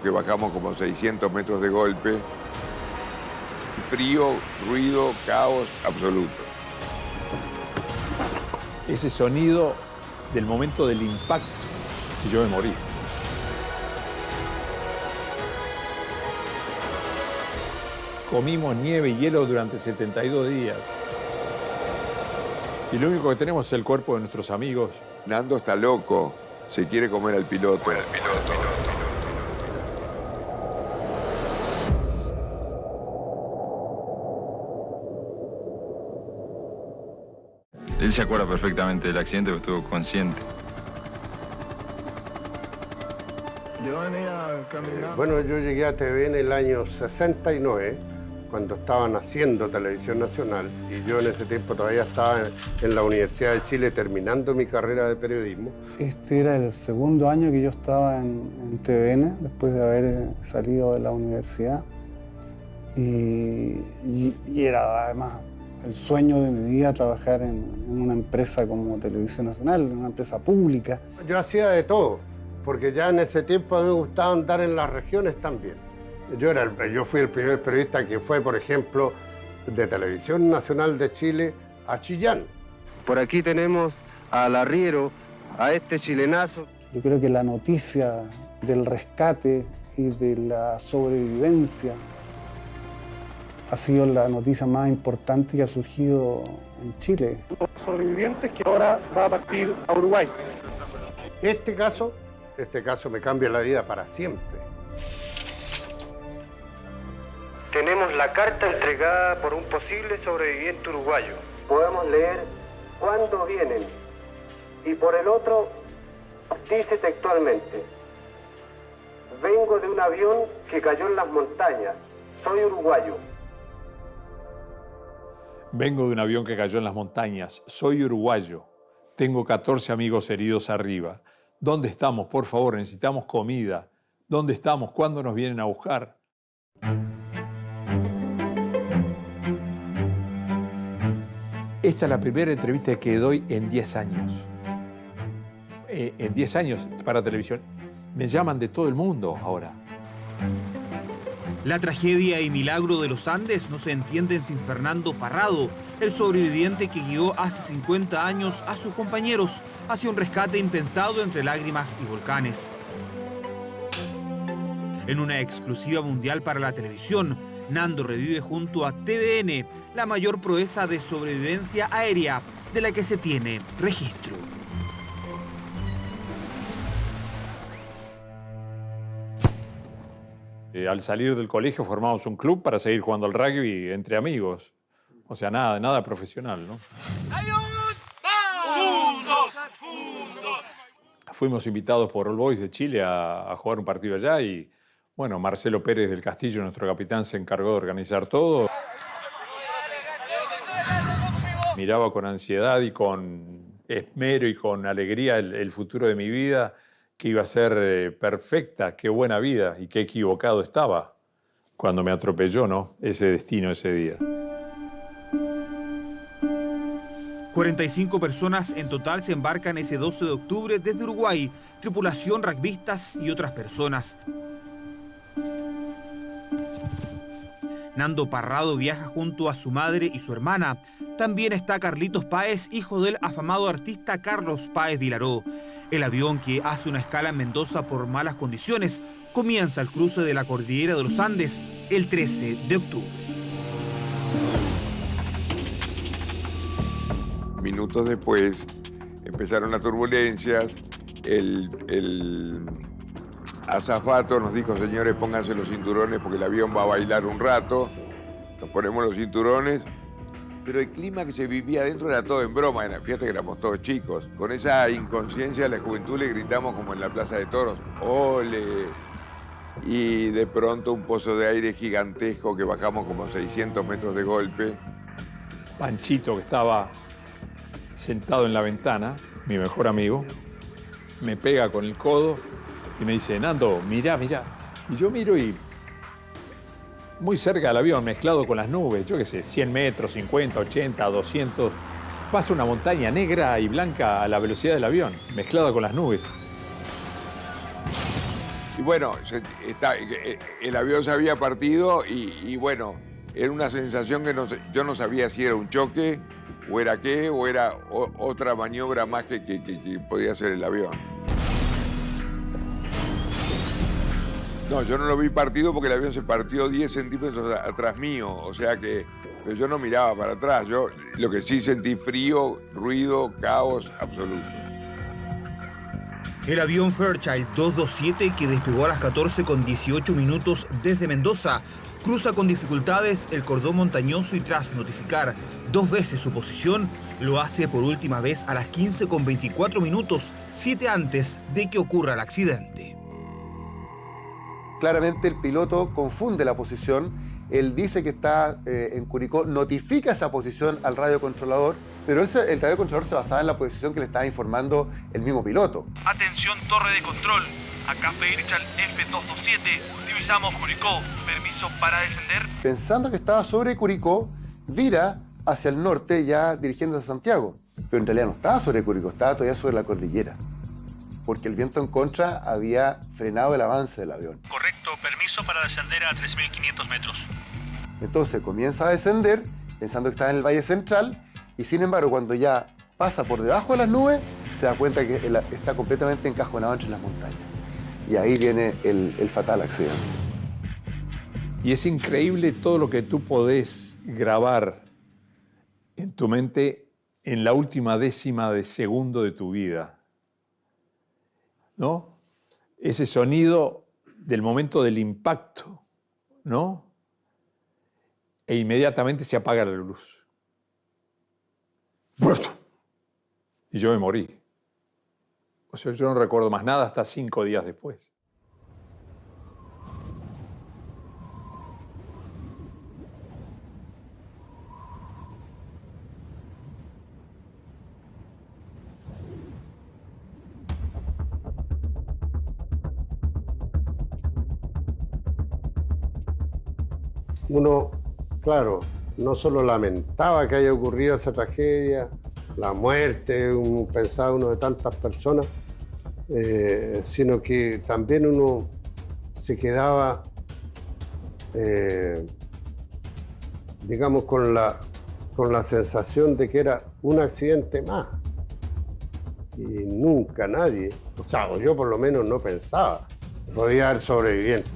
que bajamos como 600 metros de golpe. Frío, ruido, caos absoluto. Ese sonido del momento del impacto, y yo me morí. Comimos nieve y hielo durante 72 días. Y lo único que tenemos es el cuerpo de nuestros amigos. Nando está loco, se quiere comer al piloto. Él se acuerda perfectamente del accidente porque estuvo consciente. Bueno, yo llegué a TV en el año 69, cuando estaban haciendo Televisión Nacional, y yo en ese tiempo todavía estaba en la Universidad de Chile terminando mi carrera de periodismo. Este era el segundo año que yo estaba en TVN, después de haber salido de la universidad. Y era además el sueño de mi vida trabajar en una empresa como Televisión Nacional, en una empresa pública. Yo hacía de todo, porque ya en ese tiempo a mí me gustaba andar en las regiones también. Yo fui el primer periodista que fue, por ejemplo, de Televisión Nacional de Chile a Chillán. Por aquí tenemos al arriero, a este chilenazo. Yo creo que la noticia del rescate y de la sobrevivencia ha sido la noticia más importante que ha surgido en Chile. Los sobrevivientes que ahora va a partir a Uruguay. Este caso me cambia la vida para siempre. Tenemos la carta entregada por un posible sobreviviente uruguayo. Podemos leer cuándo vienen. Y por el otro, dice textualmente: vengo de un avión que cayó en las montañas. Soy uruguayo. Vengo de un avión que cayó en las montañas. Soy uruguayo. Tengo 14 amigos heridos arriba. ¿Dónde estamos? Por favor, necesitamos comida. ¿Dónde estamos? ¿Cuándo nos vienen a buscar? Esta es la primera entrevista que doy en 10 años. En 10 años para televisión. Me llaman de todo el mundo ahora. La tragedia y milagro de los Andes no se entienden sin Fernando Parrado, el sobreviviente que guió hace 50 años a sus compañeros hacia un rescate impensado entre lágrimas y volcanes. En una exclusiva mundial para la televisión, Nando revive junto a TVN la mayor proeza de sobrevivencia aérea de la que se tiene registro. Al salir del colegio formamos un club para seguir jugando al rugby entre amigos. O sea, nada profesional, ¿no? Fuimos invitados por All Boys de Chile a jugar un partido allá y, bueno, Marcelo Pérez del Castillo, nuestro capitán, se encargó de organizar todo. Miraba con ansiedad y con esmero y con alegría el futuro de mi vida, que iba a ser perfecta, qué buena vida y qué equivocado estaba cuando me atropelló, ¿no? Ese destino ese día. 45 personas en total se embarcan ese 12 de octubre desde Uruguay, tripulación, rugbyistas y otras personas. Nando Parrado viaja junto a su madre y su hermana. También está Carlitos Páez, hijo del afamado artista Carlos Páez Vilaró. El avión, que hace una escala en Mendoza por malas condiciones, comienza el cruce de la cordillera de los Andes el 13 de octubre. Minutos después empezaron las turbulencias, el azafato nos dijo: señores, pónganse los cinturones porque el avión va a bailar un rato. Nos ponemos los cinturones, pero el clima que se vivía adentro era todo en broma. Fíjate que éramos todos chicos. Con esa inconsciencia de la juventud le gritamos como en la Plaza de Toros: ¡ole! Y de pronto un pozo de aire gigantesco que bajamos como 600 metros de golpe. Panchito, que estaba sentado en la ventana, mi mejor amigo, me pega con el codo y me dice: Nando, mirá. Y yo miro y muy cerca del avión, mezclado con las nubes, yo qué sé, 100 metros, 50, 80, 200, pasa una montaña negra y blanca a la velocidad del avión, mezclada con las nubes. Y bueno, el avión se había partido y bueno, era una sensación que yo no sabía si era un choque o era qué, o era otra maniobra más que podía hacer el avión. No, yo no lo vi partido porque el avión se partió 10 centímetros atrás mío, o sea que pero yo no miraba para atrás. Yo lo que sí sentí frío, ruido, caos absoluto. El avión Fairchild 227, que despegó a las 14:18 desde Mendoza, cruza con dificultades el cordón montañoso y tras notificar 2 veces su posición, lo hace por última vez a las 15:24, 7 antes de que ocurra el accidente. Claramente el piloto confunde la posición, él dice que está en Curicó, notifica esa posición al radiocontrolador, pero el radiocontrolador se basaba en la posición que le estaba informando el mismo piloto. Atención, torre de control. Acá Fairchild F227. Divisamos Curicó. Permiso para descender. Pensando que estaba sobre Curicó, vira hacia el norte ya dirigiéndose a Santiago. Pero en realidad no estaba sobre Curicó, estaba todavía sobre la cordillera. Porque el viento en contra había frenado el avance del avión. Correcto, permiso para descender a 3.500 metros. Entonces comienza a descender, pensando que está en el Valle Central, y sin embargo cuando ya pasa por debajo de las nubes, se da cuenta que está completamente encajonado entre las montañas. Y ahí viene el fatal accidente. Y es increíble todo lo que tú podés grabar en tu mente en la última décima de segundo de tu vida, ¿no? Ese sonido del momento del impacto, ¿no? E inmediatamente se apaga la luz. Y yo me morí. O sea, yo no recuerdo más nada hasta 5 días después. Uno, claro, no solo lamentaba que haya ocurrido esa tragedia, la muerte, pensaba uno de tantas personas, sino que también uno se quedaba, digamos, con la sensación de que era un accidente más. Y nunca nadie, o sea, yo por lo menos no pensaba que podía haber sobrevivientes.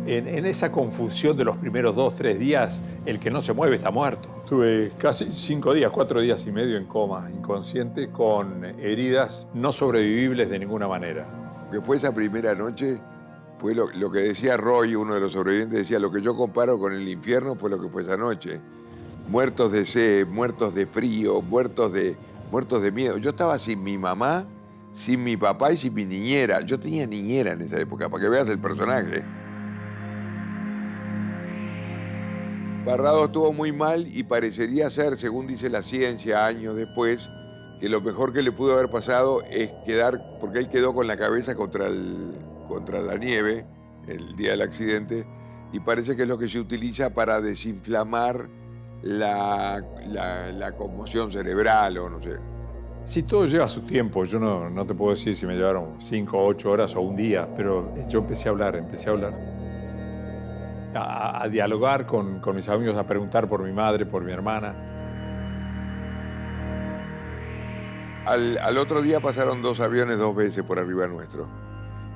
En esa confusión de los primeros 2, 3 días, el que no se mueve está muerto. Tuve casi 5 días, 4 días y medio en coma, inconsciente, con heridas no sobrevivibles de ninguna manera. Después esa primera noche fue lo que decía Roy, uno de los sobrevivientes, decía, lo que yo comparo con el infierno fue lo que fue esa noche. Muertos de sed, muertos de frío, muertos de miedo. Yo estaba sin mi mamá, sin mi papá y sin mi niñera. Yo tenía niñera en esa época, para que veas el personaje. Parrado estuvo muy mal y parecería ser, según dice la ciencia años después, que lo mejor que le pudo haber pasado es quedar, porque él quedó con la cabeza contra la nieve el día del accidente, y parece que es lo que se utiliza para desinflamar la conmoción cerebral o no sé. Sí, todo lleva su tiempo. Yo no te puedo decir si me llevaron 5 o 8 horas o un día, pero yo empecé a hablar. A dialogar con mis amigos, a preguntar por mi madre, por mi hermana. Al otro día pasaron 2 aviones 2 veces por arriba nuestro,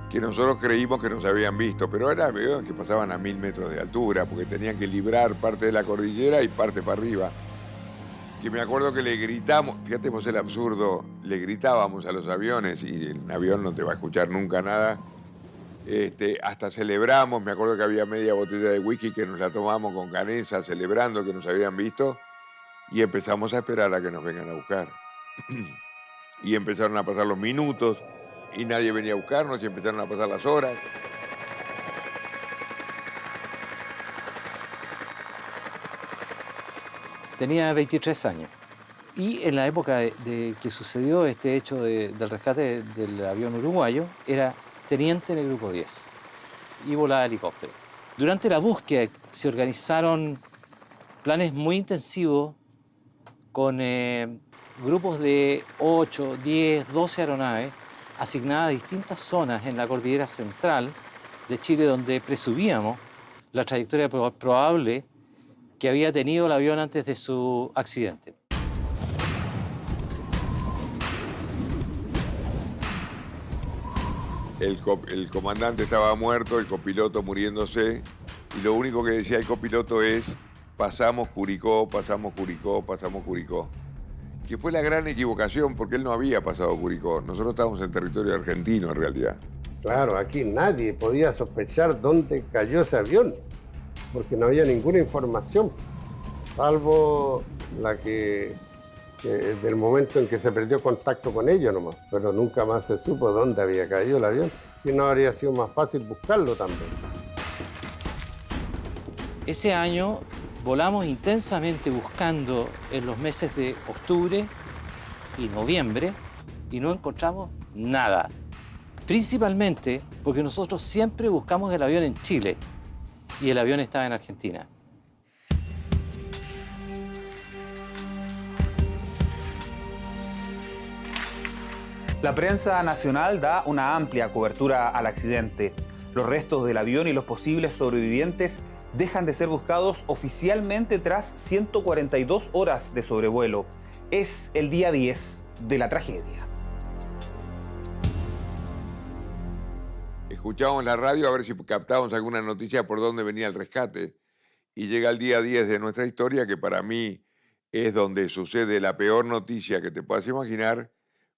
que nosotros creímos que nos habían visto, pero eran aviones que pasaban a 1000 metros de altura, porque tenían que librar parte de la cordillera y parte para arriba. Que me acuerdo que le gritamos, fíjate vos el absurdo, le gritábamos a los aviones, y el avión no te va a escuchar nunca nada. Hasta celebramos, me acuerdo que había media botella de whisky que nos la tomamos con Canesa, celebrando que nos habían visto, y empezamos a esperar a que nos vengan a buscar. Y empezaron a pasar los minutos, y nadie venía a buscarnos, y empezaron a pasar las horas. Tenía 23 años Y en la época de que sucedió este hecho del rescate del avión uruguayo, era teniente en el grupo 10 y volaba helicóptero. Durante la búsqueda se organizaron planes muy intensivos con grupos de 8, 10, 12 aeronaves asignadas a distintas zonas en la cordillera central de Chile, donde presumíamos la trayectoria probable que había tenido el avión antes de su accidente. El comandante estaba muerto, el copiloto muriéndose, y lo único que decía el copiloto es: pasamos Curicó, pasamos Curicó, pasamos Curicó. Que fue la gran equivocación, porque él no había pasado Curicó. Nosotros estábamos en territorio argentino, en realidad. Claro, aquí nadie podía sospechar dónde cayó ese avión, porque no había ninguna información, salvo la que del momento en que se perdió contacto con ellos nomás, pero nunca más se supo dónde había caído el avión, si no habría sido más fácil buscarlo también. Ese año volamos intensamente buscando en los meses de octubre y noviembre y no encontramos nada. Principalmente porque nosotros siempre buscamos el avión en Chile y el avión estaba en Argentina. La prensa nacional da una amplia cobertura al accidente. Los restos del avión y los posibles sobrevivientes dejan de ser buscados oficialmente tras 142 horas de sobrevuelo. Es el día 10 de la tragedia. Escuchábamos la radio a ver si captábamos alguna noticia por dónde venía el rescate. Y llega el día 10 de nuestra historia, que para mí es donde sucede la peor noticia que te puedas imaginar,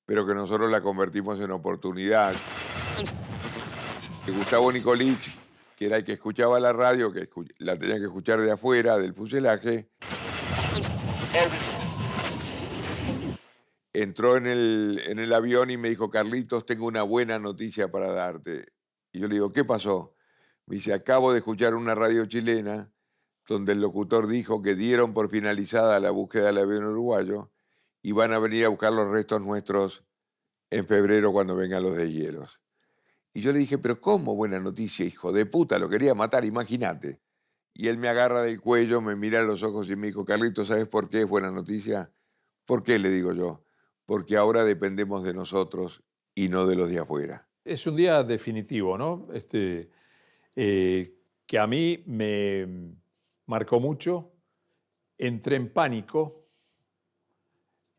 pero que nosotros la convertimos en oportunidad. Gustavo Nicolich, que era el que escuchaba la radio, que la tenía que escuchar de afuera, del fuselaje, entró en el avión y me dijo: Carlitos, tengo una buena noticia para darte. Y yo le digo: ¿qué pasó? Me dice: acabo de escuchar una radio chilena donde el locutor dijo que dieron por finalizada la búsqueda del avión uruguayo y van a venir a buscar los restos nuestros en febrero cuando vengan los deshielos. Y yo le dije: pero ¿cómo buena noticia, hijo de puta? Lo quería matar, imagínate. Y él me agarra del cuello, me mira a los ojos y me dijo: Carlitos, ¿sabes por qué es buena noticia? ¿Por qué? Le digo yo. Porque ahora dependemos de nosotros y no de los de afuera. Es un día definitivo, ¿no? Que a mí me marcó mucho. Entré en pánico.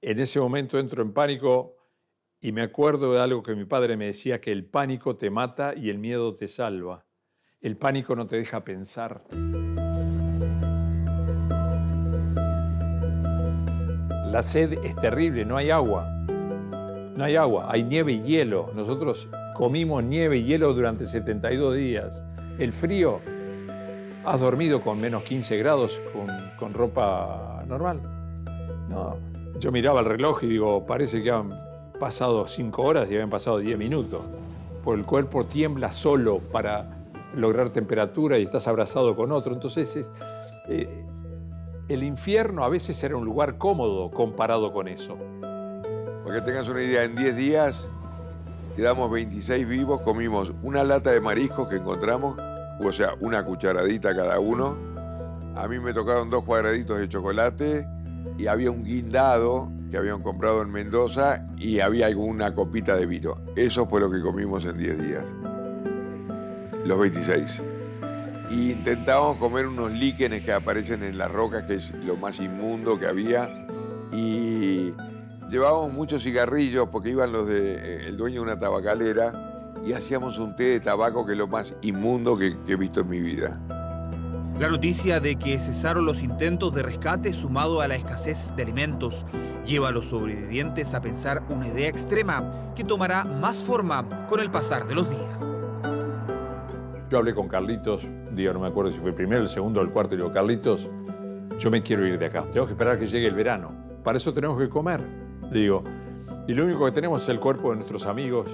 En ese momento entro en pánico y me acuerdo de algo que mi padre me decía, que el pánico te mata y el miedo te salva. El pánico no te deja pensar. La sed es terrible, no hay agua. No hay agua, hay nieve y hielo. Nosotros comimos nieve y hielo durante 72 días. El frío, has dormido con menos 15 grados con ropa normal. No, yo miraba el reloj y digo, parece que han pasado 5 horas y habían pasado 10 minutos. Porque el cuerpo tiembla solo para lograr temperatura y estás abrazado con otro. Entonces, el infierno a veces era un lugar cómodo comparado con eso. Para que tengas una idea, en 10 días quedamos 26 vivos, comimos una lata de mariscos que encontramos, o sea, una cucharadita cada uno. A mí me tocaron 2 cuadraditos de chocolate y había un guindado que habían comprado en Mendoza y había alguna copita de vino. Eso fue lo que comimos en 10 días, los 26. Y intentábamos comer unos líquenes que aparecen en las rocas, que es lo más inmundo que había, y llevábamos muchos cigarrillos porque iban los el dueño de una tabacalera y hacíamos un té de tabaco que es lo más inmundo que he visto en mi vida. La noticia de que cesaron los intentos de rescate, sumado a la escasez de alimentos, lleva a los sobrevivientes a pensar una idea extrema que tomará más forma con el pasar de los días. Yo hablé con Carlitos, no me acuerdo si fue el primero, el segundo o el cuarto, y le digo: Carlitos, yo me quiero ir de acá, tengo que esperar a que llegue el verano, para eso tenemos que comer. Le digo, y lo único que tenemos es el cuerpo de nuestros amigos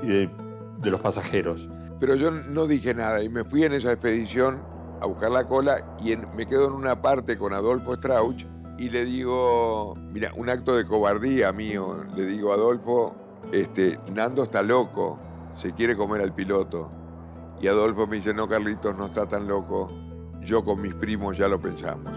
y de los pasajeros. Pero yo no dije nada y me fui en esa expedición a buscar la cola y me quedo en una parte con Adolfo Strauch y le digo, mira, un acto de cobardía mío, le digo a Adolfo, Nando está loco, se quiere comer al piloto. Y Adolfo me dice, no, Carlitos, no está tan loco, yo con mis primos ya lo pensamos.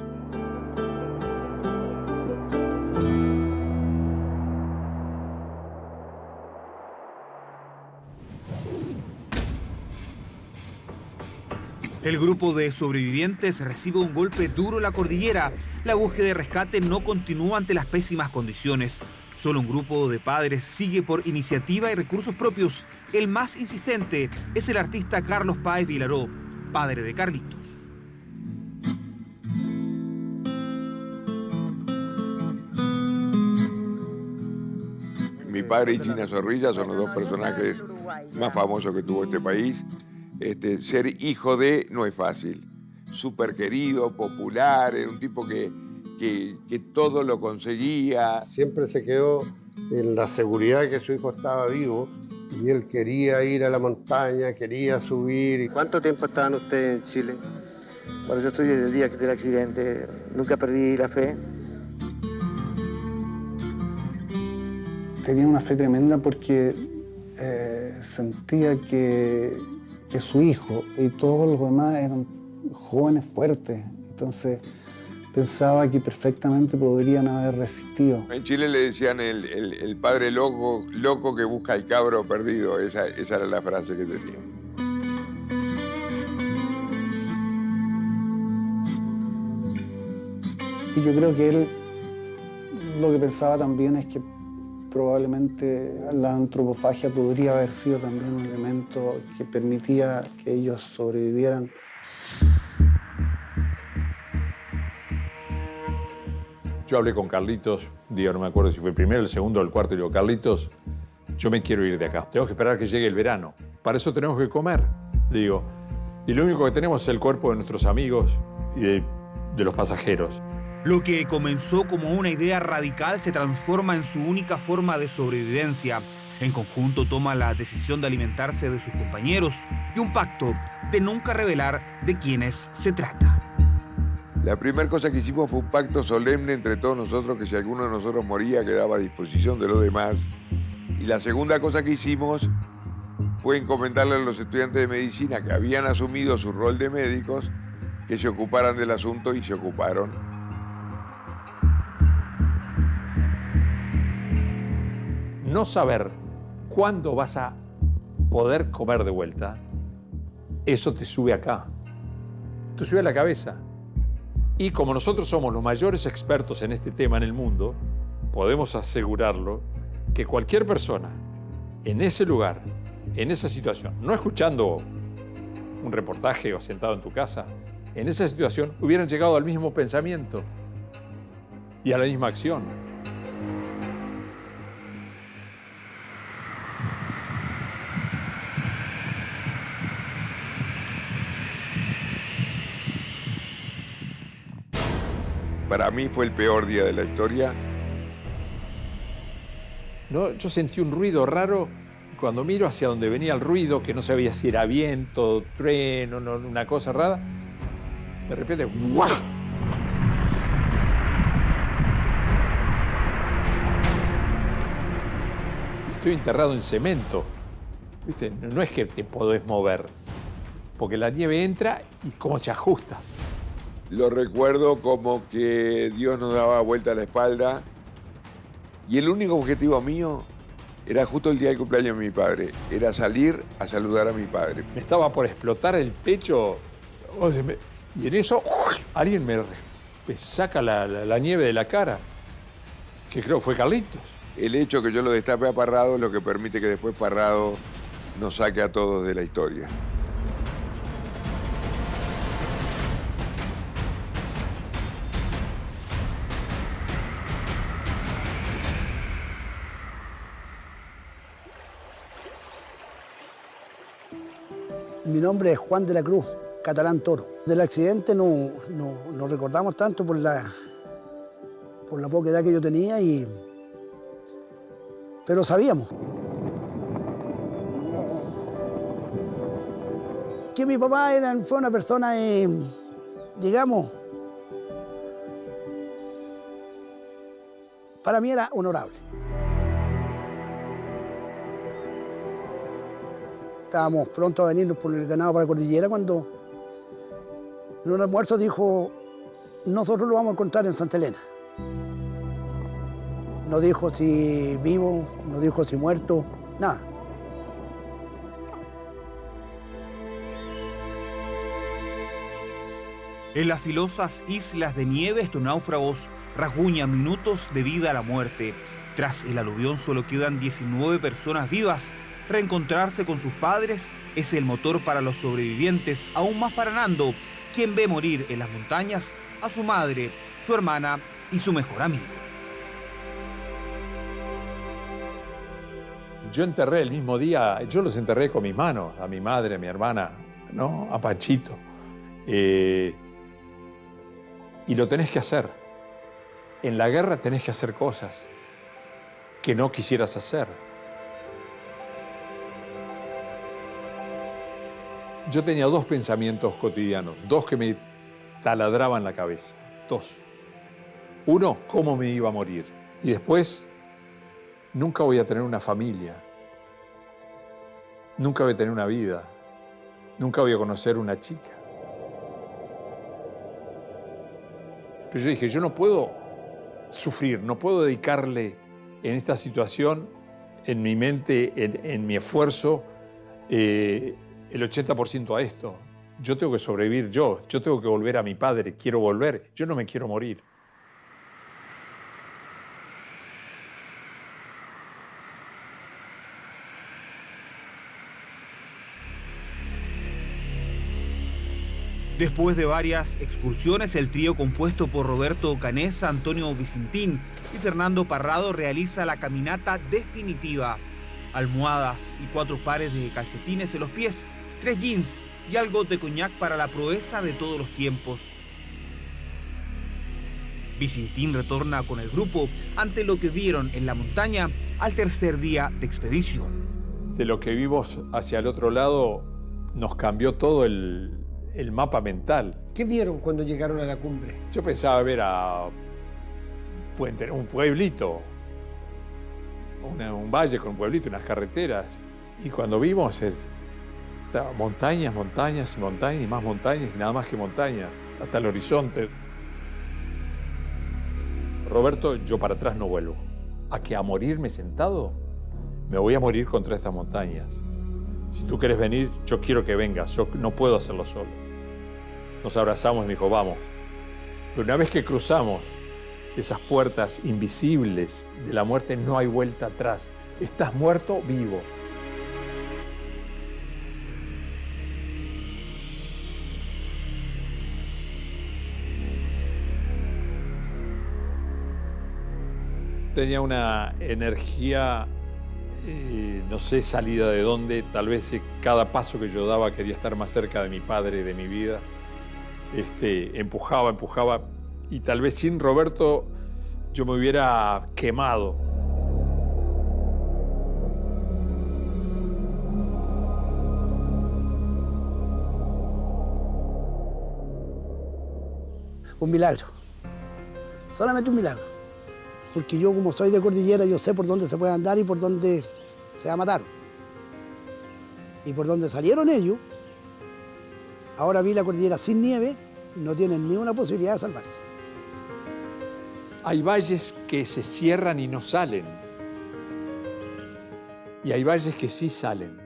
El grupo de sobrevivientes recibe un golpe duro en la cordillera. La búsqueda de rescate no continúa ante las pésimas condiciones. Solo un grupo de padres sigue por iniciativa y recursos propios. El más insistente es el artista Carlos Páez Vilaró, padre de Carlitos. Mi padre y China Zorrilla son los dos personajes más famosos que tuvo este país. Ser hijo de no es fácil. Súper querido, popular, era un tipo que todo lo conseguía. Siempre se quedó en la seguridad de que su hijo estaba vivo y él quería ir a la montaña, quería subir. ¿Cuánto tiempo estaban ustedes en Chile? Bueno, yo estoy desde el día del accidente, nunca perdí la fe. Tenía una fe tremenda porque sentía que su hijo y todos los demás eran jóvenes fuertes. Entonces pensaba que perfectamente podrían haber resistido. En Chile le decían el padre loco que busca el cabro perdido. Esa era la frase que tenía. Y yo creo que él lo que pensaba también es que probablemente la antropofagia podría haber sido también un elemento que permitía que ellos sobrevivieran. Yo hablé con Carlitos, un día no me acuerdo si fue el primero, el segundo o el cuarto, y le digo, Carlitos, yo me quiero ir de acá. Tenemos que esperar a que llegue el verano. Para eso tenemos que comer, le digo. Y lo único que tenemos es el cuerpo de nuestros amigos y de los pasajeros. Lo que comenzó como una idea radical se transforma en su única forma de sobrevivencia. En conjunto toma la decisión de alimentarse de sus compañeros y un pacto de nunca revelar de quiénes se trata. La primera cosa que hicimos fue un pacto solemne entre todos nosotros que si alguno de nosotros moría quedaba a disposición de los demás. Y la segunda cosa que hicimos fue encomendarle a los estudiantes de medicina que habían asumido su rol de médicos que se ocuparan del asunto y se ocuparon. No saber cuándo vas a poder comer de vuelta, eso te sube acá, te sube a la cabeza. Y como nosotros somos los mayores expertos en este tema en el mundo, podemos asegurarlo que cualquier persona en ese lugar, en esa situación, no escuchando un reportaje o sentado en tu casa, en esa situación hubieran llegado al mismo pensamiento y a la misma acción. Para mí fue el peor día de la historia. No, yo sentí un ruido raro cuando miro hacia donde venía el ruido, que no sabía si era viento, trueno, una cosa rara. De repente, ¡guau! Estoy enterrado en cemento. ¿Viste? No es que te podés mover, porque la nieve entra y cómo se ajusta. Lo recuerdo como que Dios nos daba vuelta a la espalda y el único objetivo mío era justo el día del cumpleaños de mi padre, era salir a saludar a mi padre. Me estaba por explotar el pecho y en eso alguien me saca la nieve de la cara, que creo fue Carlitos. El hecho que yo lo destape a Parrado es lo que permite que después Parrado nos saque a todos de la historia. Mi nombre es Juan de la Cruz, Catalán Toro. Del accidente no recordamos tanto por la poca edad que yo tenía, pero sabíamos. Que mi papá fue una persona, digamos, Para mí era honorable. Estábamos pronto a venirnos por el ganado para la cordillera cuando en un almuerzo dijo, nosotros lo vamos a encontrar en Santa Elena. No dijo si vivo, no dijo si muerto, nada. En las filosas islas de nieve, estos náufragos rasguñan minutos de vida a la muerte. Tras el aluvión solo quedan 19 personas vivas. Reencontrarse con sus padres es el motor para los sobrevivientes, aún más para Nando, quien ve morir en las montañas a su madre, su hermana y su mejor amigo. Yo enterré el mismo día, yo los enterré con mis manos, a mi madre, a mi hermana, ¿no? A Panchito. Y lo tenés que hacer. En la guerra tenés que hacer cosas que no quisieras hacer. Yo tenía dos pensamientos cotidianos, dos que me taladraban la cabeza, dos. Uno, cómo me iba a morir. Y después, nunca voy a tener una familia. Nunca voy a tener una vida. Nunca voy a conocer una chica. Pero yo dije, yo no puedo sufrir, no puedo dedicarle en esta situación, en mi mente, en mi esfuerzo, el 80% a esto. Yo tengo que sobrevivir yo tengo que volver a mi padre, quiero volver, yo no me quiero morir. Después de varias excursiones, el trío compuesto por Roberto Canesa, Antonio Vicentín y Fernando Parrado realiza la caminata definitiva. Almohadas y 4 pares de calcetines en los pies, 3 jeans y algo de coñac para la proeza de todos los tiempos. Vicentín retorna con el grupo ante lo que vieron en la montaña al tercer día de expedición. De lo que vimos hacia el otro lado nos cambió todo el mapa mental. ¿Qué vieron cuando llegaron a la cumbre? Yo pensaba ver un pueblito, un valle con un pueblito, unas carreteras. Y cuando vimos montañas, montañas y montañas y más montañas y nada más que montañas, hasta el horizonte. Roberto, yo para atrás no vuelvo. A morirme sentado, me voy a morir contra estas montañas. Si tú quieres venir, yo quiero que vengas, yo no puedo hacerlo solo. Nos abrazamos y me dijo, vamos. Pero una vez que cruzamos esas puertas invisibles de la muerte, no hay vuelta atrás. Estás muerto vivo. Tenía una energía, no sé, salida de dónde. Tal vez cada paso que yo daba quería estar más cerca de mi padre, de mi vida. Empujaba. Y tal vez sin Roberto yo me hubiera quemado. Un milagro. Solamente un milagro. Porque yo, como soy de cordillera, yo sé por dónde se puede andar y por dónde se va a matar. Y por dónde salieron ellos, ahora vi la cordillera sin nieve, no tienen ni una posibilidad de salvarse. Hay valles que se cierran y no salen. Y hay valles que sí salen.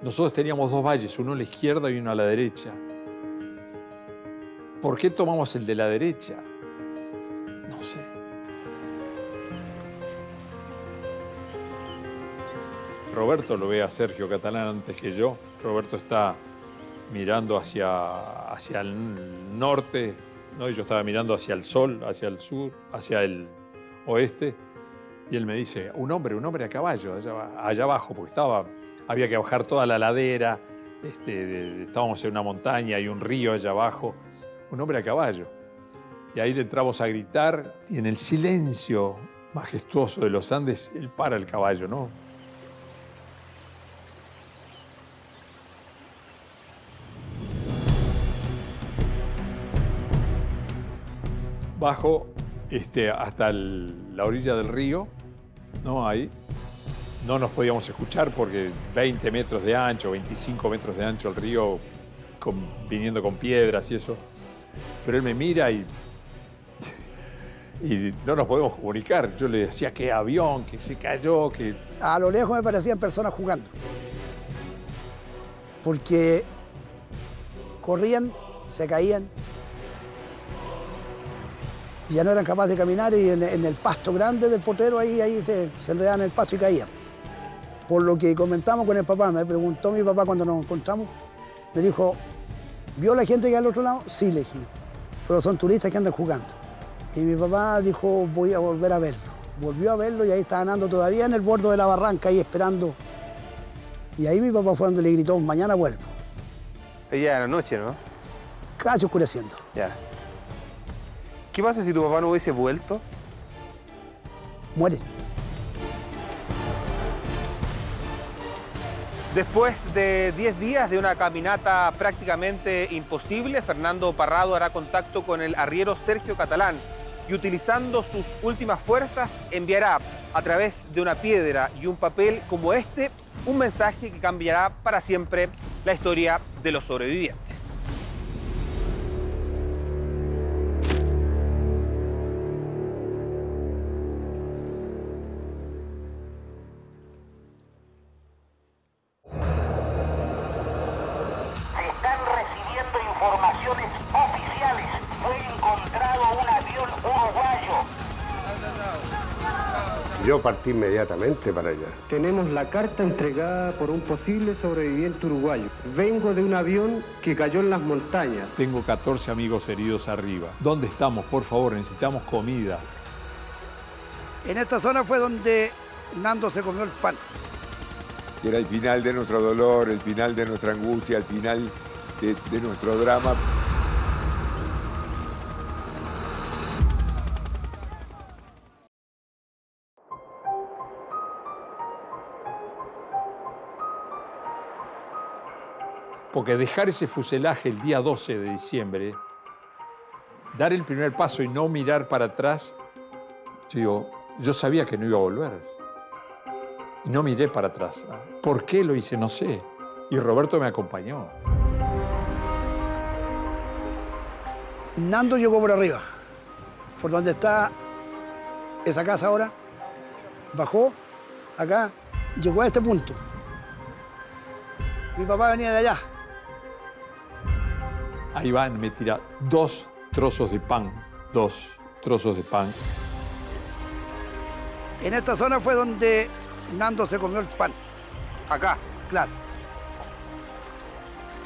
Nosotros teníamos 2 valles, uno a la izquierda y uno a la derecha. ¿Por qué tomamos el de la derecha? No sé. Roberto lo ve a Sergio Catalán antes que yo. Roberto está mirando hacia el norte, ¿no? Y yo estaba mirando hacia el sol, hacia el sur, hacia el oeste. Y él me dice, un hombre a caballo, allá abajo, porque había que bajar toda la ladera, estábamos en una montaña y un río allá abajo. Un hombre a caballo. Y ahí le entramos a gritar, y en el silencio majestuoso de los Andes, él para el caballo, ¿no? Bajo hasta la orilla del río, ¿no? Ahí. No nos podíamos escuchar porque 20 metros de ancho, 25 metros de ancho el río, viniendo con piedras y eso. Pero él me mira y no nos podemos comunicar. Yo le decía que avión, que se cayó, que... A lo lejos me parecían personas jugando. Porque corrían, se caían, ya no eran capaces de caminar y en el pasto grande del potrero ahí se enredaban en el pasto y caían. Por lo que comentamos con el papá, me preguntó mi papá cuando nos encontramos, me dijo, ¿vio la gente que hay al otro lado? Sí, le dije, pero son turistas que andan jugando. Y mi papá dijo, voy a volver a verlo. Volvió a verlo y ahí estaban andando todavía en el borde de la barranca, ahí esperando. Y ahí mi papá fue donde le gritó, mañana vuelvo. Ya era noche, ¿no? Casi oscureciendo. Ya. ¿Qué pasa si tu papá no hubiese vuelto? Muere. Después de 10 días de una caminata prácticamente imposible, Fernando Parrado hará contacto con el arriero Sergio Catalán y utilizando sus últimas fuerzas enviará a través de una piedra y un papel como este un mensaje que cambiará para siempre la historia de los sobrevivientes. Informaciones oficiales. Fue encontrado un avión uruguayo. Yo partí inmediatamente para allá. Tenemos la carta entregada por un posible sobreviviente uruguayo. Vengo de un avión que cayó en las montañas. Tengo 14 amigos heridos arriba. ¿Dónde estamos? Por favor, necesitamos comida. En esta zona fue donde Nando se comió el pan. Era el final de nuestro dolor, el final de nuestra angustia, el final de nuestro drama. Porque dejar ese fuselaje el día 12 de diciembre, dar el primer paso y no mirar para atrás, yo sabía que no iba a volver. Y no miré para atrás. ¿Por qué lo hice? No sé. Y Roberto me acompañó. Nando llegó por arriba, por donde está esa casa ahora, bajó acá, llegó a este punto. Mi papá venía de allá. Ahí van, me tira 2 trozos de pan, 2 trozos de pan. En esta zona fue donde Nando se comió el pan. ¿Acá? Claro.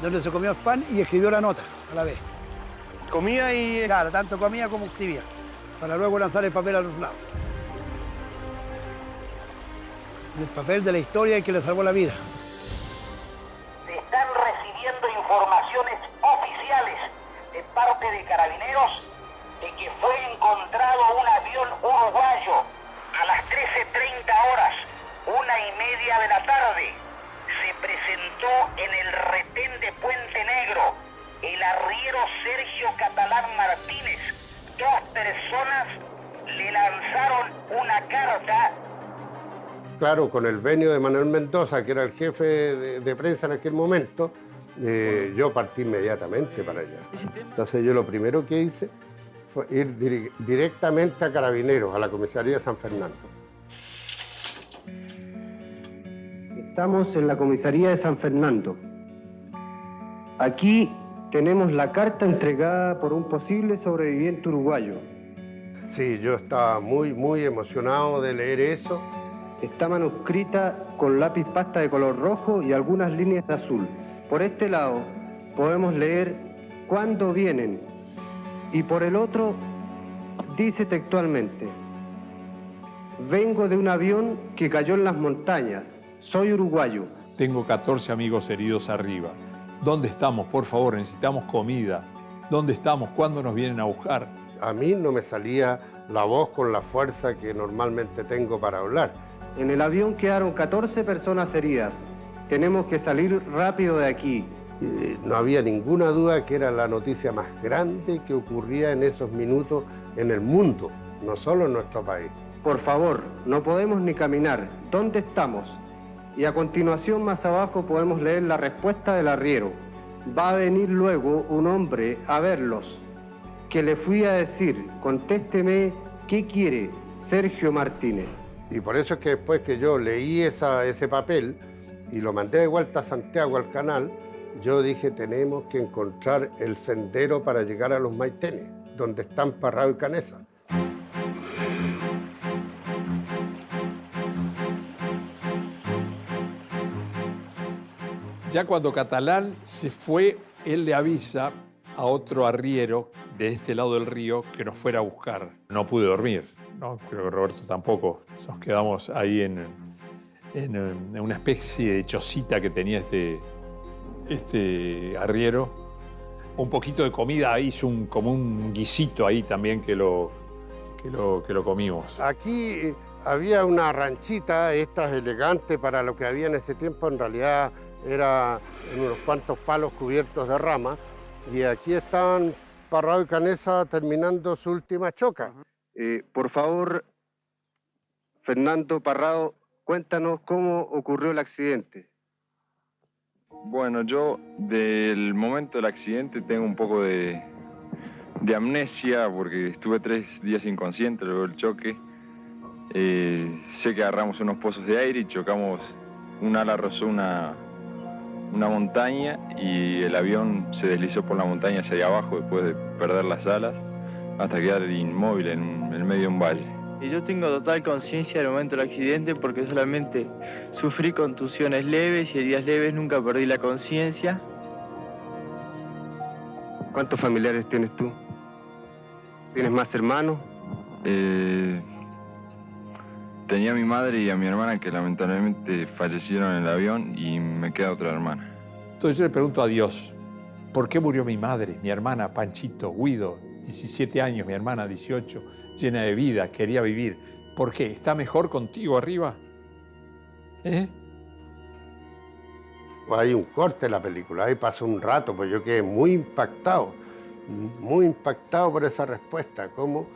Donde se comió el pan y escribió la nota a la vez. Comía y... Claro, tanto comía como escribía, para luego lanzar el papel a los lados. El papel de la historia que le salvó la vida. Se están recibiendo informaciones oficiales de parte de Carabineros de que fue encontrado un avión uruguayo a las 13:30 horas, 1:30 de la tarde. Se presentó en el retén de Puente Negro el arriero Sergio Catalán Martínez. 2 personas le lanzaron una carta. Claro, con el venio de Manuel Mendoza, que era el jefe de prensa en aquel momento, yo partí inmediatamente para allá. Entonces yo lo primero que hice fue ir directamente a Carabineros, a la comisaría de San Fernando. Estamos en la comisaría de San Fernando. Aquí tenemos la carta entregada por un posible sobreviviente uruguayo. Sí, yo estaba muy emocionado de leer eso. Está manuscrita con lápiz pasta de color rojo y algunas líneas de azul. Por este lado podemos leer cuándo vienen y por el otro dice textualmente: vengo de un avión que cayó en las montañas, soy uruguayo. Tengo 14 amigos heridos arriba. ¿Dónde estamos? Por favor, necesitamos comida. ¿Dónde estamos? ¿Cuándo nos vienen a buscar? A mí no me salía la voz con la fuerza que normalmente tengo para hablar. En el avión quedaron 14 personas heridas. Tenemos que salir rápido de aquí. No había ninguna duda que era la noticia más grande que ocurría en esos minutos en el mundo. no solo en nuestro país. Por favor, no podemos ni caminar. ¿Dónde estamos? Y a continuación, más abajo, podemos leer la respuesta del arriero. Va a venir luego un hombre a verlos, que le fui a decir, contésteme, ¿qué quiere Sergio Martínez? Y por eso es que después que yo leí ese papel y lo mandé de vuelta a Santiago al canal, yo dije, tenemos que encontrar el sendero para llegar a los Maitenes, donde están Parrado y Canesa. Ya cuando Catalán se fue, él le avisa a otro arriero de este lado del río que nos fuera a buscar. No pude dormir, ¿no? Creo que Roberto tampoco. Nos quedamos ahí en una especie de chocita que tenía este arriero. Un poquito de comida, hizo como un guisito ahí también que lo comimos. Aquí había una ranchita, estas elegantes para lo que había en ese tiempo, en realidad era en unos cuantos palos cubiertos de rama, y aquí estaban Parrado y Canesa terminando su última choca. Por favor, Fernando Parrado, cuéntanos cómo ocurrió el accidente. Bueno, yo del momento del accidente tengo un poco de amnesia porque estuve 3 días inconsciente luego del choque. Sé que agarramos unos pozos de aire y chocamos, un ala rozó una montaña y el avión se deslizó por la montaña hacia abajo después de perder las alas hasta quedar inmóvil en el medio de un valle. Y yo tengo total conciencia del momento del accidente porque solamente sufrí contusiones leves y heridas leves, nunca perdí la conciencia. ¿Cuántos familiares tienes tú? ¿Tienes más hermanos? Tenía a mi madre y a mi hermana que lamentablemente fallecieron en el avión y me queda otra hermana. Entonces yo le pregunto a Dios, ¿por qué murió mi madre, mi hermana Panchito, Guido, 17 años, mi hermana 18, llena de vida, quería vivir? ¿Por qué? ¿Está mejor contigo arriba? Hay un corte en la película, ahí pasó un rato, pues yo quedé muy impactado por esa respuesta, cómo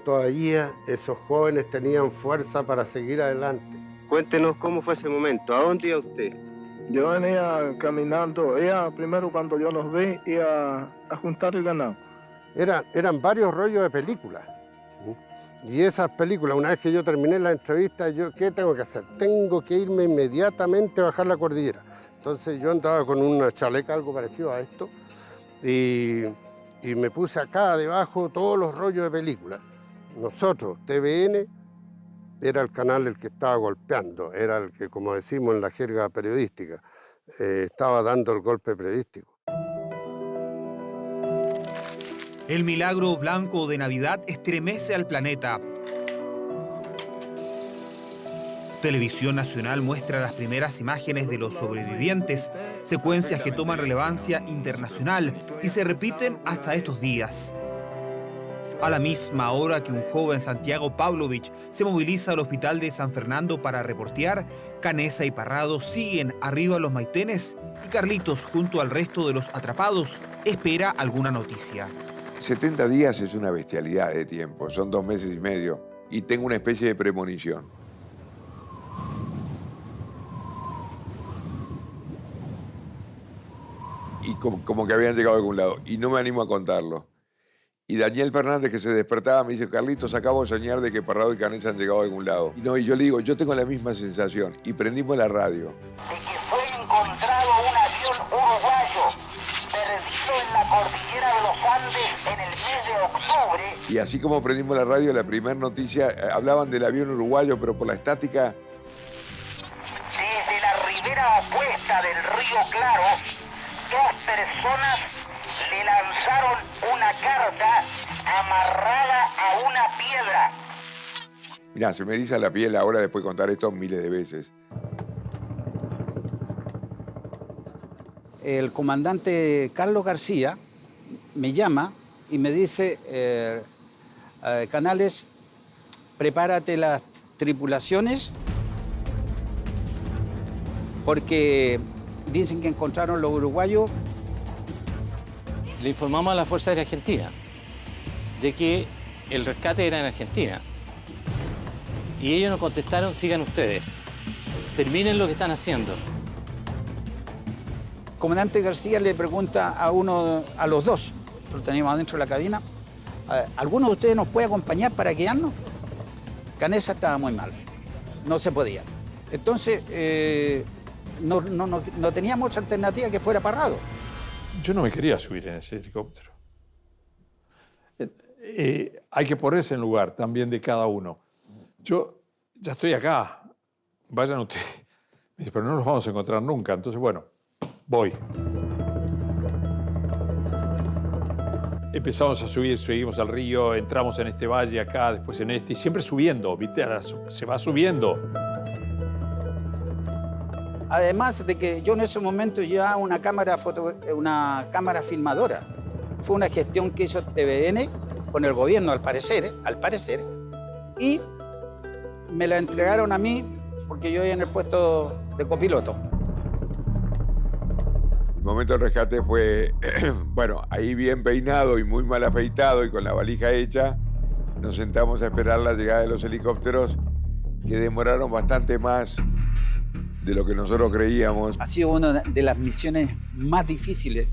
todavía esos jóvenes tenían fuerza para seguir adelante. Cuéntenos cómo fue ese momento, ¿a dónde iba usted? Yo venía caminando, primero cuando yo los vi, iba a juntar el ganado. Eran varios rollos de películas. Y esas películas, una vez que yo terminé la entrevista, ¿qué tengo que hacer? Tengo que irme inmediatamente a bajar la cordillera. Entonces yo andaba con una chaleca, algo parecido a esto, y me puse acá debajo todos los rollos de películas. Nosotros, TVN, era el canal el que estaba golpeando, era el que, como decimos en la jerga periodística, estaba dando el golpe periodístico. El milagro blanco de Navidad estremece al planeta. Televisión Nacional muestra las primeras imágenes de los sobrevivientes, secuencias que toman relevancia internacional y se repiten hasta estos días. A la misma hora que un joven Santiago Pavlovich se moviliza al hospital de San Fernando para reportear, Canesa y Parrado siguen arriba a los Maitenes y Carlitos, junto al resto de los atrapados, espera alguna noticia. 70 días es una bestialidad de tiempo, son 2 meses y medio, y tengo una especie de premonición. Y como que habían llegado a algún lado, y no me animo a contarlo. Y Daniel Fernández, que se despertaba, me dice, Carlitos, acabo de soñar de que Parrado y Canesa han llegado a algún lado. Y yo le digo, yo tengo la misma sensación, y prendimos la radio. De que fue encontrado un avión uruguayo perdido en la cordillera de los Andes en el mes de octubre. Y así como prendimos la radio, la primera noticia, hablaban del avión uruguayo, pero por la estática. Desde la ribera opuesta del río Claro, 2 personas le lanzaron una carta amarrada a una piedra. Mirá, se me eriza la piel ahora después de contar esto miles de veces. El comandante Carlos García me llama y me dice, Canales, prepárate las tripulaciones porque dicen que encontraron los uruguayos. Le informamos a la Fuerza Aérea Argentina de que el rescate era en Argentina. Y ellos nos contestaron, sigan ustedes. Terminen lo que están haciendo. Comandante García le pregunta a los dos, lo teníamos adentro de la cabina, ¿alguno de ustedes nos puede acompañar para guiarnos? Canesa estaba muy mal, no se podía. Entonces, no teníamos otra alternativa que fuera Parrado. Yo no me quería subir en ese helicóptero. Hay que ponerse en lugar también de cada uno. Yo ya estoy acá, vayan ustedes. Me dice, pero no nos vamos a encontrar nunca. Entonces, bueno, voy. Empezamos a subir, seguimos al río, entramos en este valle acá, después en este, y siempre subiendo, ¿viste? Se va subiendo. Además de que yo en ese momento llevaba una cámara filmadora. Fue una gestión que hizo TVN con el gobierno, al parecer, y me la entregaron a mí porque yo iba en el puesto de copiloto. El momento del rescate fue, bueno, ahí bien peinado y muy mal afeitado y con la valija hecha, nos sentamos a esperar la llegada de los helicópteros, que demoraron bastante más de lo que nosotros creíamos. Ha sido una de las misiones más difíciles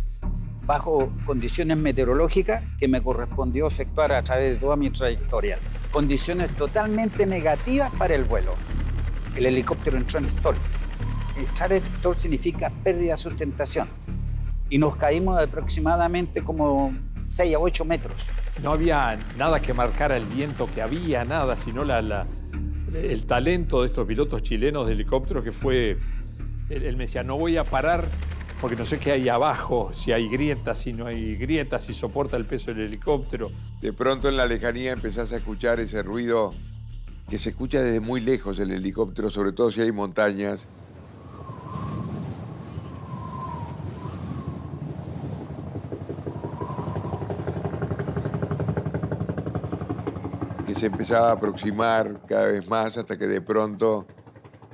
bajo condiciones meteorológicas que me correspondió efectuar a través de toda mi trayectoria. Condiciones totalmente negativas para el vuelo. El helicóptero entró en stall. Entrar en stall significa pérdida de sustentación. Y nos caímos de aproximadamente como 6 a 8 metros. No había nada que marcara el viento que había, nada, sino el talento de estos pilotos chilenos de helicóptero que fue... Él me decía, no voy a parar porque no sé qué hay abajo, si hay grietas, si no hay grietas, si soporta el peso del helicóptero. De pronto en la lejanía empezás a escuchar ese ruido que se escucha desde muy lejos el helicóptero, sobre todo si hay montañas. Que se empezaba a aproximar cada vez más hasta que de pronto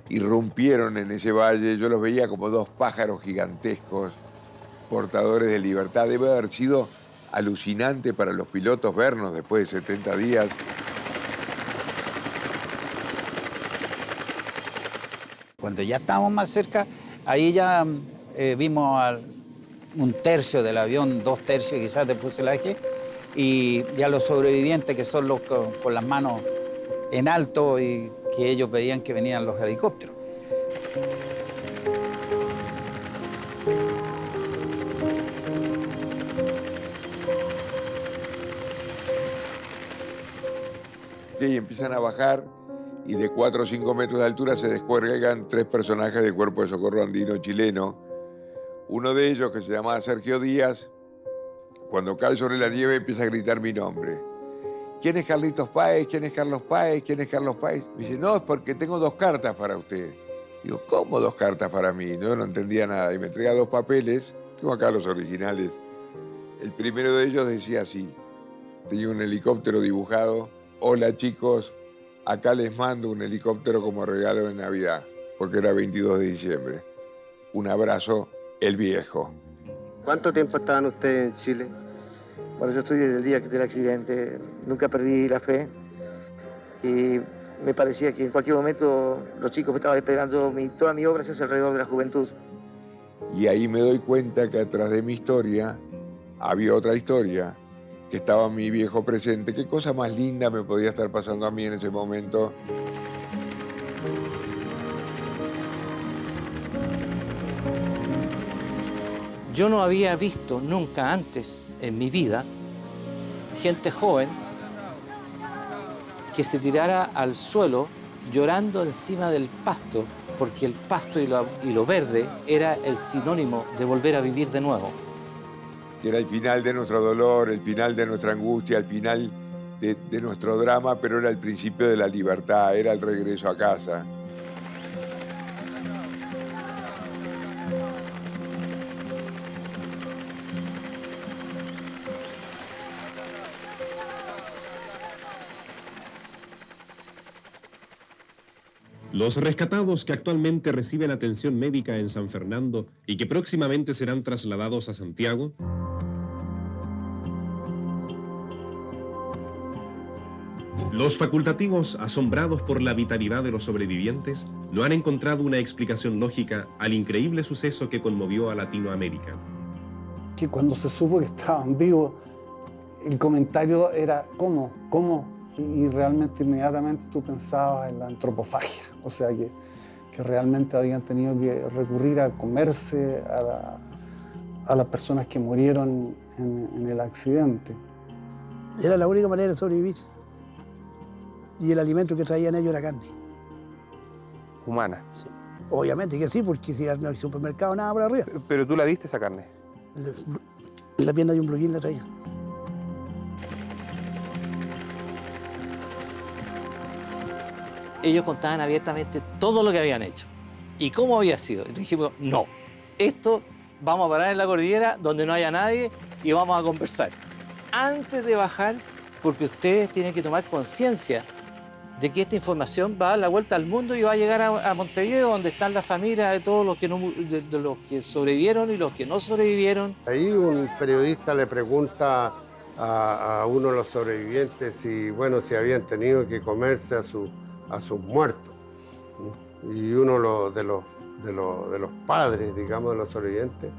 irrumpieron en ese valle. Yo los veía como dos pájaros gigantescos, portadores de libertad. Debe haber sido alucinante para los pilotos vernos después de 70 días. Cuando ya estábamos más cerca, ahí ya vimos un tercio del avión, 2 tercios quizás del fuselaje, y ya los sobrevivientes, que son los con las manos en alto y que ellos veían que venían los helicópteros. Y empiezan a bajar y de 4 o 5 metros de altura se descuelgan 3 personajes del Cuerpo de Socorro Andino chileno. Uno de ellos, que se llamaba Sergio Díaz, cuando cae sobre la nieve empieza a gritar mi nombre. ¿Quién es Carlitos Páez? ¿Quién es Carlos Páez? ¿Quién es Carlos Páez? Me dice, no, es porque tengo 2 cartas para usted. Digo, ¿cómo 2 cartas para mí? No entendía nada. Y me entrega 2 papeles, tengo acá los originales. El primero de ellos decía así, tenía un helicóptero dibujado. Hola chicos, acá les mando un helicóptero como regalo de Navidad, porque era 22 de diciembre. Un abrazo, el viejo. ¿Cuánto tiempo estaban ustedes en Chile? Bueno, yo estoy desde el día del accidente, nunca perdí la fe y me parecía que en cualquier momento los chicos me estaban despegando, toda mi obra se hace alrededor de la juventud. Y ahí me doy cuenta que atrás de mi historia había otra historia, que estaba mi viejo presente. Qué cosa más linda me podía estar pasando a mí en ese momento. Yo no había visto nunca antes en mi vida gente joven que se tirara al suelo llorando encima del pasto, porque el pasto y lo verde era el sinónimo de volver a vivir de nuevo. Era el final de nuestro dolor, el final de nuestra angustia, el final de nuestro drama, pero era el principio de la libertad, era el regreso a casa. Los rescatados que actualmente reciben atención médica en San Fernando y que próximamente serán trasladados a Santiago Los facultativos, asombrados por la vitalidad de los sobrevivientes, no han encontrado una explicación lógica al increíble suceso que conmovió a Latinoamérica. Que cuando se supo que estaban vivos, el comentario era ¿cómo? Y realmente inmediatamente tú pensabas en la antropofagia, o sea que realmente habían tenido que recurrir a comerse a las personas que murieron en el accidente. Era la única manera de sobrevivir. Y el alimento que traían ellos era carne. ¿Humana? Sí. Obviamente que sí, porque si no hay supermercado, nada por arriba. ¿Pero tú la viste esa carne? La pierna de un blue jean la traían. Ellos contaban abiertamente todo lo que habían hecho y cómo había sido. Y dijimos, no, esto vamos a parar en la cordillera donde no haya nadie y vamos a conversar. Antes de bajar, porque ustedes tienen que tomar conciencia de que esta información va a dar la vuelta al mundo y va a llegar a Montevideo, donde están las familias de todos los que, de los que sobrevivieron y los que no sobrevivieron. Ahí un periodista le pregunta a uno de los sobrevivientes si habían tenido que comerse a sus muertos. Y uno de los padres, digamos, de los sobrevivientes,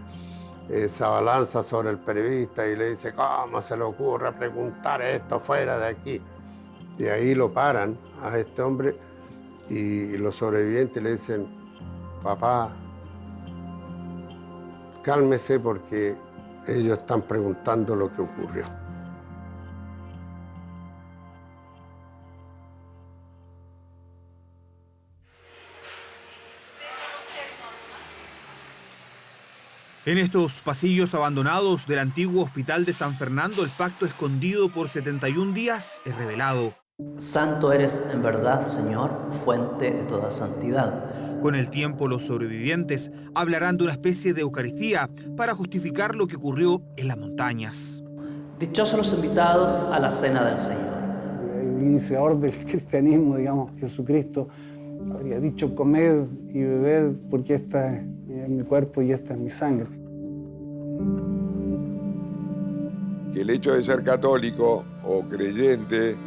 se abalanza sobre el periodista y le dice, ¿cómo se le ocurre preguntar esto fuera de aquí? Y ahí lo paran a este hombre y los sobrevivientes le dicen, papá, cálmese porque ellos están preguntando lo que ocurrió. En estos pasillos abandonados del antiguo hospital de San Fernando, el pacto escondido por 71 días es revelado. Santo eres en verdad, Señor, fuente de toda santidad. Con el tiempo, los sobrevivientes hablarán de una especie de Eucaristía para justificar lo que ocurrió en las montañas. Dichosos los invitados a la cena del Señor. El iniciador del cristianismo, digamos, Jesucristo, habría dicho, comed y bebed porque esta es mi cuerpo y esta es mi sangre. Que el hecho de ser católico o creyente,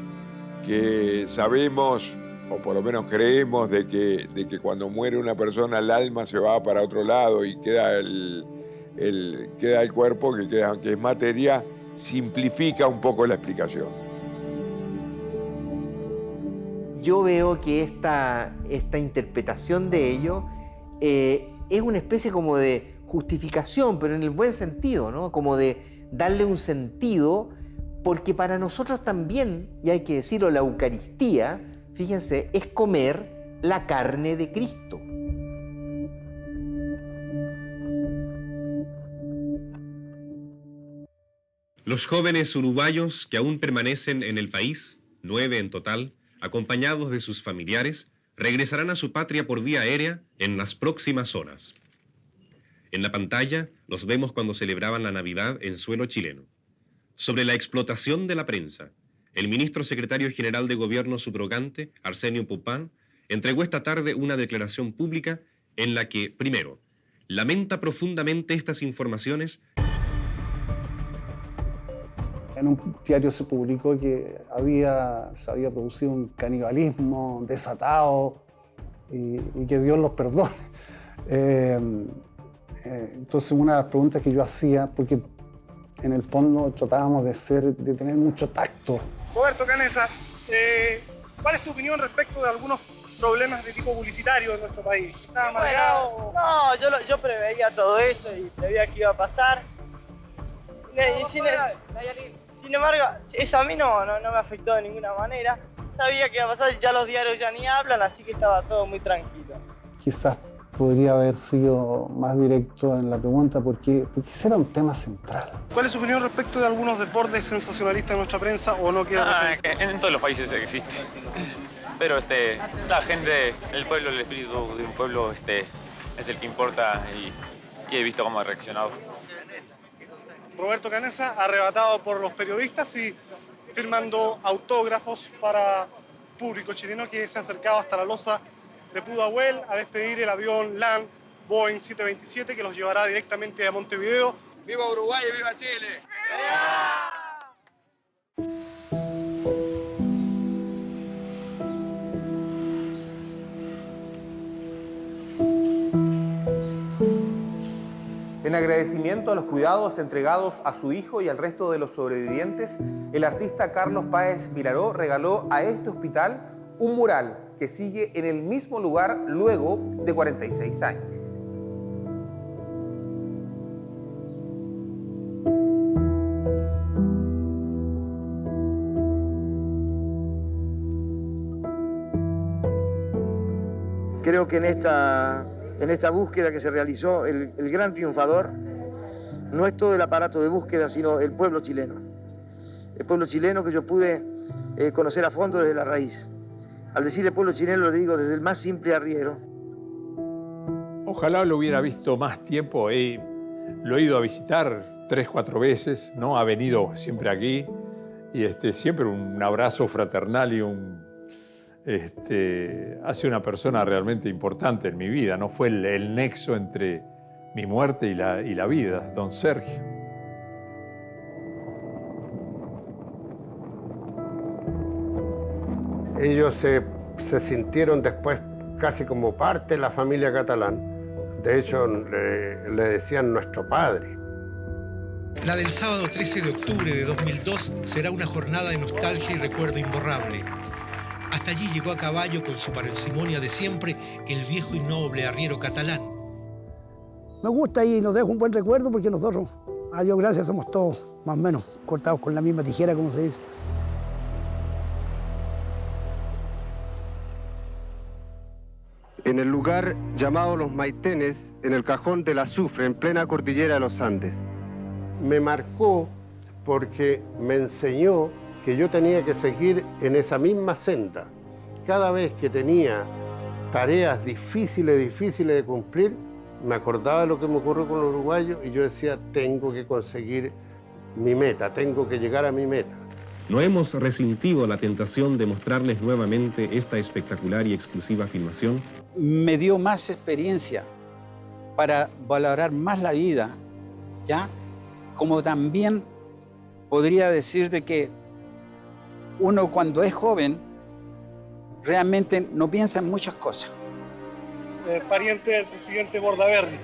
que sabemos, o por lo menos creemos, de que cuando muere una persona el alma se va para otro lado y queda el cuerpo, que es materia, simplifica un poco la explicación. Yo veo que esta interpretación de ello es una especie como de justificación, pero en el buen sentido, ¿no? Como de darle un sentido, porque para nosotros también, y hay que decirlo, la Eucaristía, fíjense, es comer la carne de Cristo. Los jóvenes uruguayos que aún permanecen en el país, 9 en total, acompañados de sus familiares, regresarán a su patria por vía aérea en las próximas horas. En la pantalla los vemos cuando celebraban la Navidad en suelo chileno. Sobre la explotación de la prensa, el ministro secretario general de Gobierno subrogante, Arsenio Pupán, entregó esta tarde una declaración pública en la que, primero, lamenta profundamente estas informaciones. En un diario se publicó que se había producido un canibalismo desatado y que Dios los perdone. Entonces una de las preguntas que yo hacía, porque en el fondo tratábamos de tener mucho tacto. Roberto Canessa, ¿cuál es tu opinión respecto de algunos problemas de tipo publicitario en nuestro país? ¿Estás amargado? No, yo preveía todo eso y preveía que iba a pasar. Sin embargo, eso a mí no me afectó de ninguna manera. Sabía que iba a pasar, ya los diarios ya ni hablan, así que estaba todo muy tranquilo. Quizás podría haber sido más directo en la pregunta porque ese era un tema central. ¿Cuál es su opinión respecto de algunos desbordes sensacionalistas de nuestra prensa o no quiere referirse? En todos los países existe. Pero la gente, el pueblo, el espíritu de un pueblo es el que importa y he visto cómo ha reaccionado. Roberto Canessa, arrebatado por los periodistas y firmando autógrafos para público chileno que se ha acercado hasta la losa de Pudahuel a despedir el avión LAN Boeing 727 que los llevará directamente a Montevideo. ¡Viva Uruguay y viva Chile! En agradecimiento a los cuidados entregados a su hijo y al resto de los sobrevivientes, el artista Carlos Páez Vilaró regaló a este hospital un mural que sigue en el mismo lugar luego de 46 años. Creo que en esta búsqueda que se realizó, el gran triunfador no es todo el aparato de búsqueda, sino el pueblo chileno. El pueblo chileno que yo pude conocer a fondo desde la raíz. Al decir el pueblo chileno lo digo desde el más simple arriero. Ojalá lo hubiera visto más tiempo. Lo he ido a visitar 3, 4 veces, ¿no? Ha venido siempre aquí y siempre un abrazo fraternal y ha sido una persona realmente importante en mi vida, ¿no? Fue el nexo entre mi muerte y la vida, don Sergio. Ellos se sintieron después casi como parte de la familia Catalán. De hecho, le decían nuestro padre. La del sábado 13 de octubre de 2002 será una jornada de nostalgia y recuerdo imborrable. Hasta allí llegó a caballo con su parsimonia de siempre el viejo y noble arriero Catalán. Me gusta y nos deja un buen recuerdo porque nosotros, a Dios gracias, somos todos más o menos cortados con la misma tijera, como se dice. En el lugar llamado Los Maitenes, en el cajón del azufre, en plena cordillera de los Andes. Me marcó porque me enseñó que yo tenía que seguir en esa misma senda. Cada vez que tenía tareas difíciles de cumplir, me acordaba de lo que me ocurrió con los uruguayos y yo decía, tengo que conseguir mi meta, tengo que llegar a mi meta. No hemos resentido la tentación de mostrarles nuevamente esta espectacular y exclusiva filmación. Me dio más experiencia para valorar más la vida, ¿ya? Como también podría decir de que uno cuando es joven realmente no piensa en muchas cosas. Pariente del presidente Bordaberry.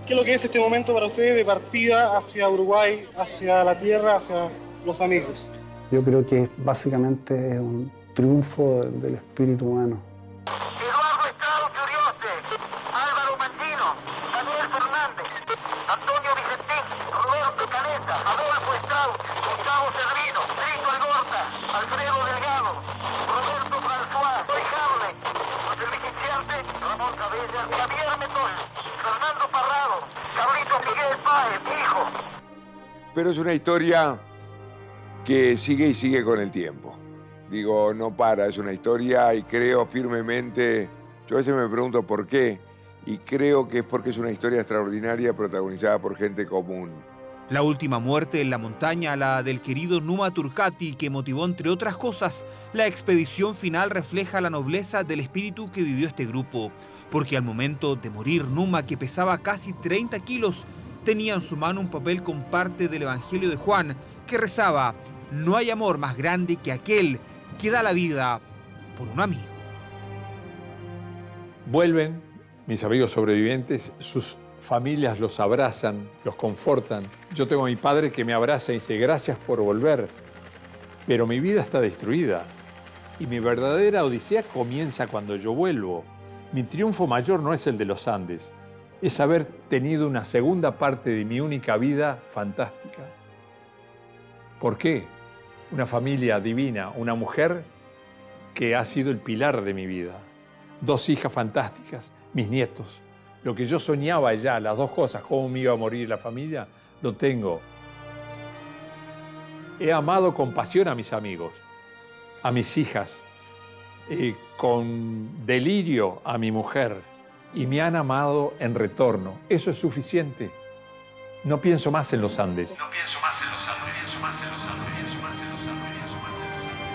¿Qué es lo que es este momento para ustedes de partida hacia Uruguay, hacia la tierra, hacia los amigos? Yo creo que básicamente es un triunfo del espíritu humano. Eduardo Estrado Furiose, Álvaro Mantino, Daniel Fernández, Antonio Vicentín, Roberto Canesa, Adolfo Estrado, Gustavo Cedrino, Trito Algorta, Alfredo Delgado, Roberto François, Roy Harley, José Luis Iciarte, Ramón Cabeza, Javier Metol, Fernando Parrado, Carlitos Miguel Páez, hijo. Pero es una historia que sigue y sigue con el tiempo. Digo, no para, es una historia y creo firmemente, yo a veces me pregunto por qué, y creo que es porque es una historia extraordinaria protagonizada por gente común. La última muerte en la montaña, la del querido Numa Turcati, que motivó, entre otras cosas, la expedición final, refleja la nobleza del espíritu que vivió este grupo, porque al momento de morir, Numa, que pesaba casi 30 kilos, tenía en su mano un papel con parte del Evangelio de Juan, que rezaba: no hay amor más grande que aquel que da la vida por un amigo. Vuelven mis amigos sobrevivientes, sus familias los abrazan, los confortan. Yo tengo a mi padre que me abraza y dice, gracias por volver, pero mi vida está destruida. Y mi verdadera odisea comienza cuando yo vuelvo. Mi triunfo mayor no es el de los Andes, es haber tenido una segunda parte de mi única vida fantástica. ¿Por qué? Una familia divina, una mujer que ha sido el pilar de mi vida. 2 hijas fantásticas, mis nietos. Lo que yo soñaba ya, las 2 cosas, cómo me iba a morir la familia, lo tengo. He amado con pasión a mis amigos, a mis hijas, con delirio a mi mujer, y me han amado en retorno. Eso es suficiente. No pienso más en los Andes. No pienso más en los Andes, pienso más en los Andes, pienso más en los Andes, pienso más en los Andes.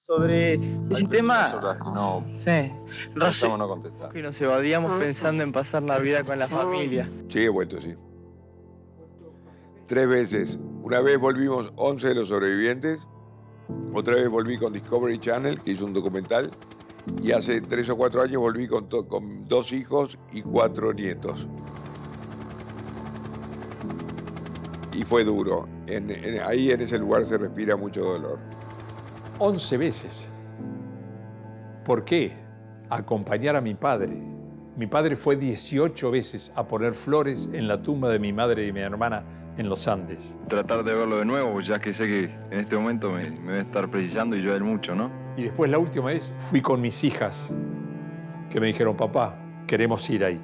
Sobre ese tema, No, sí, pensamos no contestar. que nos evadíamos pensando en pasar Navidad con la familia. Sí, he vuelto, sí. 3 veces. Una vez volvimos 11 de los sobrevivientes, otra vez volví con Discovery Channel, que hizo un documental, y hace 3 o 4 años volví con 2 hijos y 4 nietos. Y fue duro. Ahí en ese lugar se respira mucho dolor. 11 veces. ¿Por qué? Acompañar a mi padre. Mi padre fue 18 veces a poner flores en la tumba de mi madre y mi hermana en los Andes. Tratar de verlo de nuevo, ya que sé que en este momento me voy a estar precisando y yo a él mucho, ¿no? Y después la última vez fui con mis hijas, que me dijeron, papá, queremos ir ahí,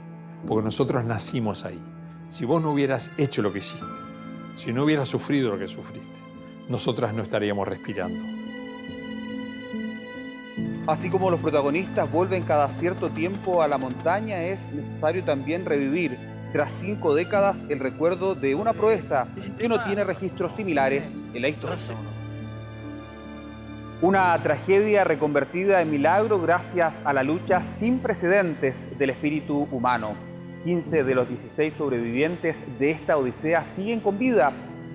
porque nosotros nacimos ahí. Si vos no hubieras hecho lo que hiciste, si no hubieras sufrido lo que sufriste, nosotras no estaríamos respirando. Así como los protagonistas vuelven cada cierto tiempo a la montaña, es necesario también revivir, tras 5 décadas, el recuerdo de una proeza que no tiene registros similares en la historia. Una tragedia reconvertida en milagro gracias a la lucha sin precedentes del espíritu humano. 15 de los 16 sobrevivientes de esta odisea siguen con vida,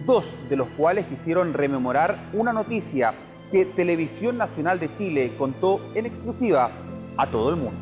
2 de los cuales quisieron rememorar una noticia que Televisión Nacional de Chile contó en exclusiva a todo el mundo.